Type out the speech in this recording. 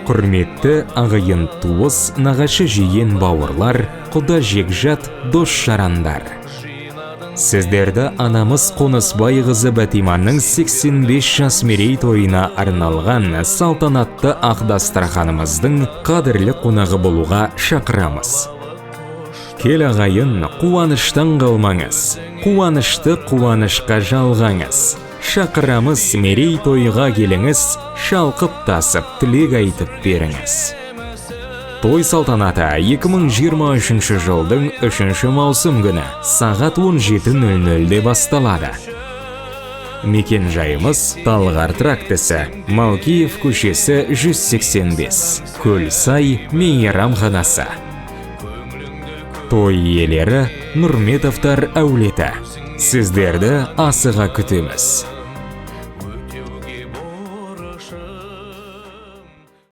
Құрметті ағайын туыс, нағашы жиен бауырлар, құда жекжат, дос жарандар. Сіздерді анамыз Қонысбайқызы Бәтиманың 85 жас мерейтойына арналған салтанатты ақ дастарханымыздың қадірлі қонағы болуға шақырамыз. Кел ағайын, қуаныштан қалмаңыз, қуанышты қуанышқа жалғаңыз. Шақырамыз мерейтойға келіңіз, шалқып тасып тілек айтып беріңіз. Той салтанаты 2023 жылдың 3 маусым күні сағат 17:00-де басталады. Мекен жайымыз Талғар трактісі, Малкиев көшесі 185, Көлсай мейрамханасы. Той иелері Нұрметовтар әулеті. Сіздерді асыға күтеміз.